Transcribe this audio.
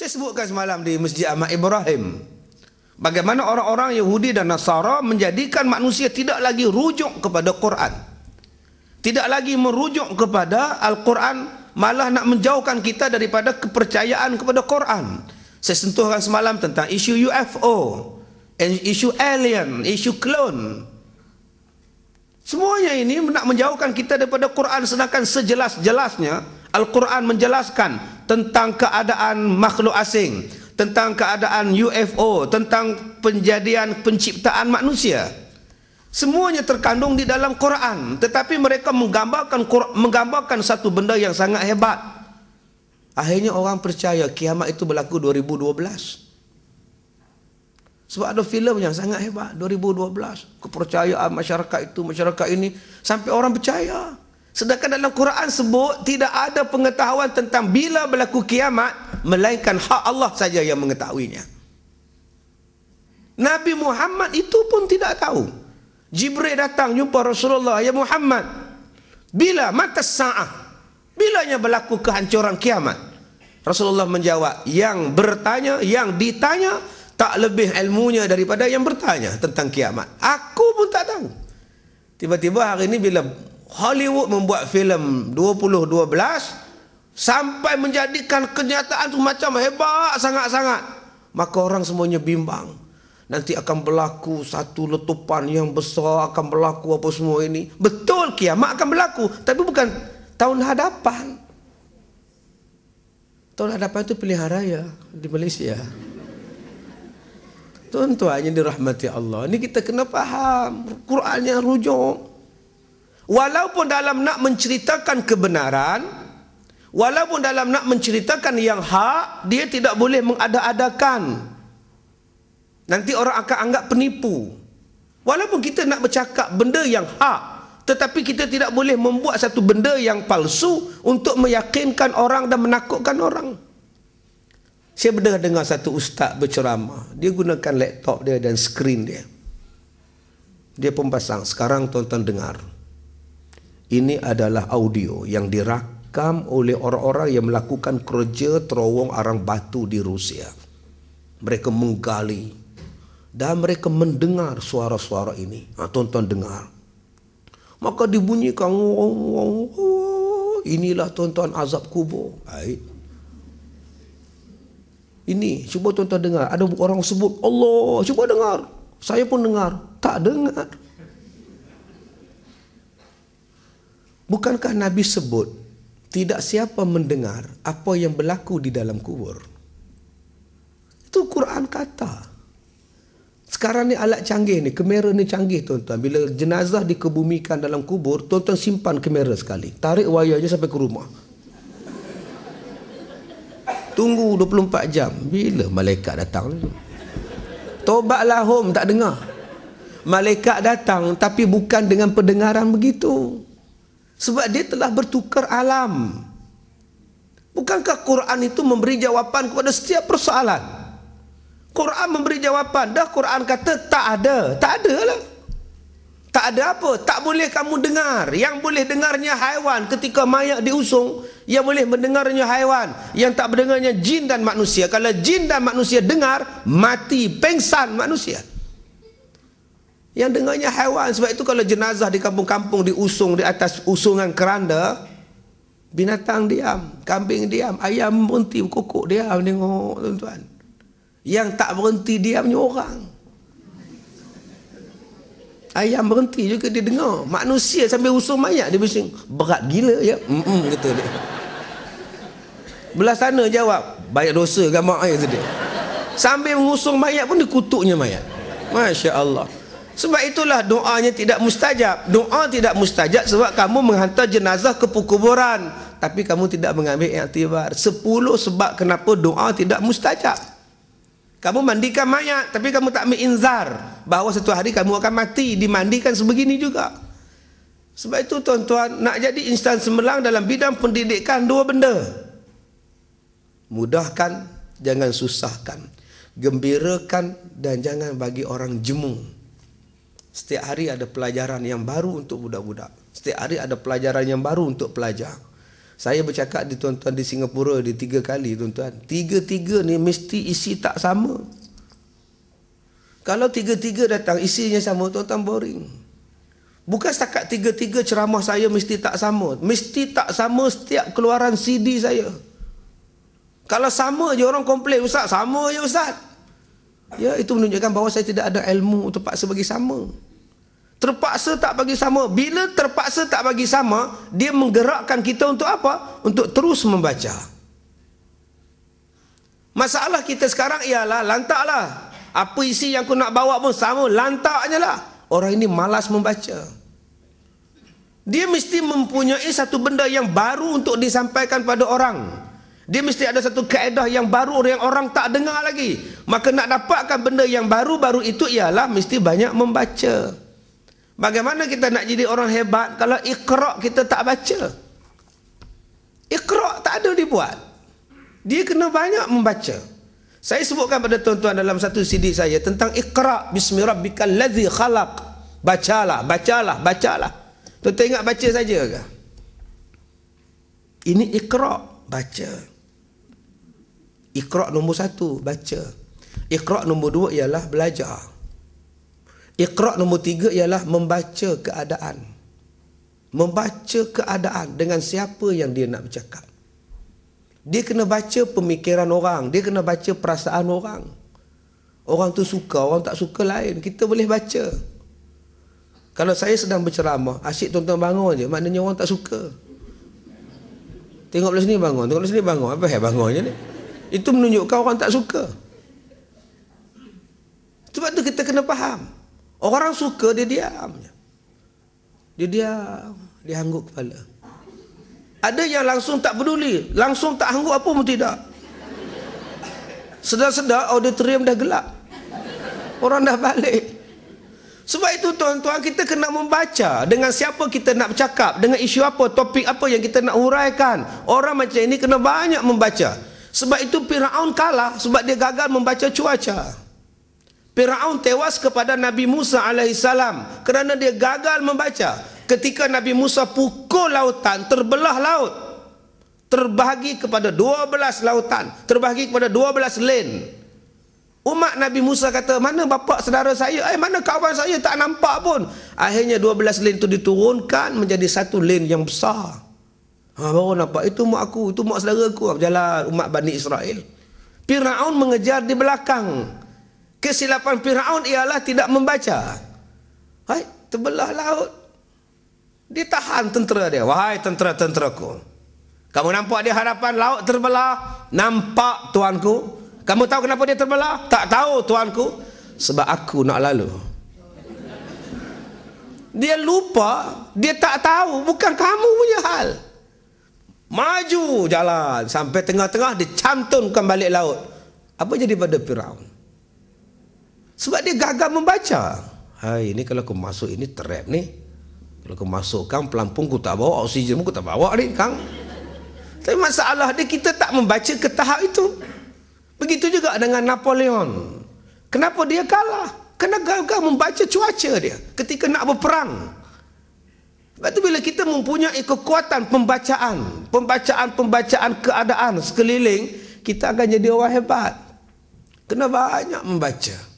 Saya sebutkan semalam di Masjid Ahmad Ibrahim, bagaimana orang-orang Yahudi dan Nasara menjadikan manusia tidak lagi rujuk kepada Quran, tidak lagi merujuk kepada Al-Quran, malah nak menjauhkan kita daripada kepercayaan kepada Quran. Saya sentuhkan semalam tentang isu UFO, isu alien, isu clone. Semuanya ini nak menjauhkan kita daripada Quran, sedangkan sejelas-jelasnya Al-Quran menjelaskan tentang keadaan makhluk asing, tentang keadaan UFO, tentang penjadian penciptaan manusia. Semuanya terkandung di dalam Quran, tetapi mereka menggambarkan satu benda yang sangat hebat. Akhirnya orang percaya kiamat itu berlaku 2012. Sebab ada filem yang sangat hebat 2012. Kepercayaan masyarakat itu, masyarakat ini, sampai orang percaya. Sedangkan dalam Quran sebut tidak ada pengetahuan tentang bila berlaku kiamat, melainkan hak Allah saja yang mengetahuinya. Nabi Muhammad itu pun tidak tahu. Jibril datang jumpa Rasulullah, "Ya Muhammad, bila mata sa'ah? Bilanya berlaku kehancuran kiamat?" Rasulullah menjawab, yang bertanya, yang ditanya tak lebih ilmunya daripada yang bertanya tentang kiamat. Aku pun tak tahu. Tiba-tiba hari ini bila Hollywood membuat filem 2012 sampai menjadikan kenyataan itu macam hebat sangat-sangat, maka orang semuanya bimbang. Nanti akan berlaku satu letupan yang besar, akan berlaku apa semua ini. Betul, kiamat akan berlaku, tapi bukan tahun hadapan. Tahun hadapan itu pilihan raya di Malaysia. Tuan-tuan yang dirahmati Allah, ini kita kena faham Qurannya rujuk. Walaupun dalam nak menceritakan kebenaran, walaupun dalam nak menceritakan yang hak, dia tidak boleh mengada-adakan. Nanti orang akan anggap penipu. Walaupun kita nak bercakap benda yang hak, tetapi kita tidak boleh membuat satu benda yang palsu untuk meyakinkan orang dan menakutkan orang. Saya pernah dengar satu ustaz berceramah. Dia gunakan laptop dia dan skrin dia. Dia pun pasang, sekarang tuan-tuan dengar. Ini adalah audio yang dirakam oleh orang-orang yang melakukan kerja terowong arang batu di Rusia. Mereka menggali dan mereka mendengar suara-suara ini. Tuan-tuan dengar. Maka dibunyikan, inilah tuan-tuan azab kubur. Ini, cuba tuan-tuan dengar. Ada orang sebut Allah, cuba dengar. Saya pun dengar. Tak dengar. Bukankah Nabi sebut tidak siapa mendengar apa yang berlaku di dalam kubur? Itu Quran kata. Sekarang ni alat canggih ni, kamera ni canggih tuan-tuan. Bila jenazah dikebumikan dalam kubur, tuan-tuan simpan kamera sekali. Tarik wayar je sampai ke rumah. Tunggu 24 jam. Bila malaikat datang? Tobatlah home, tak dengar. Malaikat datang tapi bukan dengan pendengaran begitu. Sebab dia telah bertukar alam. Bukankah Quran itu memberi jawapan kepada setiap persoalan? Quran memberi jawapan. Dah Quran kata tak ada. Tak ada lah. Tak ada apa? Tak boleh kamu dengar. Yang boleh dengarnya haiwan ketika mayat diusung. Yang boleh mendengarnya haiwan. Yang tak mendengarnya jin dan manusia. Kalau jin dan manusia dengar, mati, pengsan manusia. Yang dengarnya haiwan. Sebab itu kalau jenazah di kampung-kampung diusung di atas usungan keranda, binatang diam, kambing diam, ayam berhenti berkokok diam, tengok tuan-tuan. Yang tak berhenti diamnya orang. Ayam berhenti juga dia dengar. Manusia sambil usung mayat dia bising, berat gila ya. Kata dia. Belah sana jawab, banyak dosa gambar ayat dia. Sambil mengusung mayat pun dikutuknya mayat. Masya Allah. Sebab itulah doanya tidak mustajab. Doa tidak mustajab sebab kamu menghantar jenazah ke kuburan, tapi kamu tidak mengambil iktibar. 10 sebab kenapa doa tidak mustajab. Kamu mandikan mayat, tapi kamu tak ambil inzar bahawa satu hari kamu akan mati, dimandikan sebegini juga. Sebab itu tuan-tuan, nak jadi instan cemerlang dalam bidang pendidikan, 2 benda. Mudahkan, jangan susahkan. Gembirakan dan jangan bagi orang jemu. Setiap hari ada pelajaran yang baru untuk budak-budak. Setiap hari ada pelajaran yang baru untuk pelajar. Saya bercakap di tuan-tuan di Singapura di 3 kali tuan-tuan. 3-3 ni mesti isi tak sama. Kalau 3-3 datang isinya sama, tuan-tuan boring. Bukan setakat 3-3 ceramah saya mesti tak sama. Mesti tak sama setiap keluaran CD saya. Kalau sama je orang komplain, ustaz, sama je ustaz. Ya, itu menunjukkan bahawa saya tidak ada ilmu terpaksa bagi sama. Terpaksa tak bagi sama. Bila terpaksa tak bagi sama, dia menggerakkan kita untuk apa? Untuk terus membaca. Masalah kita sekarang ialah lantaklah. Apa isi yang aku nak bawa pun sama, lantaknya lah. Orang ini malas membaca. Dia mesti mempunyai satu benda yang baru untuk disampaikan pada orang. Dia mesti ada satu kaedah yang baru yang orang tak dengar lagi. Maka nak dapatkan benda yang baru-baru itu ialah mesti banyak membaca. Bagaimana kita nak jadi orang hebat kalau Iqra' kita tak baca? Iqra' tak ada dibuat. Dia kena banyak membaca. Saya sebutkan pada tuan-tuan dalam satu CD saya tentang Iqra' bismi rabbikal ladzi khalaq. Bacalah, bacalah, bacalah. Tuan-tuan ingat baca saja ke? Ini Iqra', baca. Iqra' nombor 1, baca. Iqra' nombor 2 ialah belajar. Iqra' nombor 3 ialah membaca keadaan. Membaca keadaan dengan siapa yang dia nak bercakap. Dia kena baca pemikiran orang. Dia kena baca perasaan orang. Orang tu suka, orang tak suka lain. Kita boleh baca. Kalau saya sedang berceramah, asyik tuan-tuan bangun je, maknanya orang tak suka. Tengok belah sini bangun, tengok belah sini bangun. Apa yang bangunnya ni? Itu menunjukkan orang tak suka. Sebab tu kita kena faham. Orang suka, dia diam. Dia diam. Dia hangguk kepala. Ada yang langsung tak peduli. Langsung tak hangguk apa pun tidak. Sedar-sedar auditorium dah gelap. Orang dah balik. Sebab itu tuan-tuan, kita kena membaca dengan siapa kita nak bercakap, dengan isu apa, topik apa yang kita nak huraikan. Orang macam ini kena banyak membaca. Sebab itu Firaun kalah sebab dia gagal membaca cuaca. Firaun tewas kepada Nabi Musa alaihissalam kerana dia gagal membaca. Ketika Nabi Musa pukul lautan, terbelah laut, terbahagi kepada 12 lautan, terbahagi kepada 12 lane. Umat Nabi Musa kata, mana bapa saudara saya? Mana kawan saya? Tak nampak pun. Akhirnya 12 lane itu diturunkan menjadi satu lane yang besar. Baru nampak, itu mak aku, itu mak saudara aku. Berjalan umat Bani Israel. Firaun mengejar di belakang. Kesilapan Firaun ialah tidak membaca. Hai, terbelah laut. Dia tahan tentera dia. Wahai tentera-tenteraku, kamu nampak di hadapan laut terbelah? Nampak tuanku. Kamu tahu kenapa dia terbelah? Tak tahu tuanku. Sebab aku nak lalu. Dia lupa, dia tak tahu, bukan kamu punya hal. Maju jalan sampai tengah-tengah, dicantumkan balik laut. Apa jadi pada Firaun? Sebab dia gagal membaca. Hai, ini kalau aku masuk ini trap ni. Kalau aku masukkan pelampung aku tak bawa, oksigen aku tak bawa ni, Kang. Tapi masalah dia, kita tak membaca ke tahap itu. Begitu juga dengan Napoleon. Kenapa dia kalah? Kerana gagal membaca cuaca dia ketika nak berperang. Sebab itu bila kita mempunyai kekuatan pembacaan keadaan sekeliling, kita akan jadi orang hebat. Kena banyak membaca.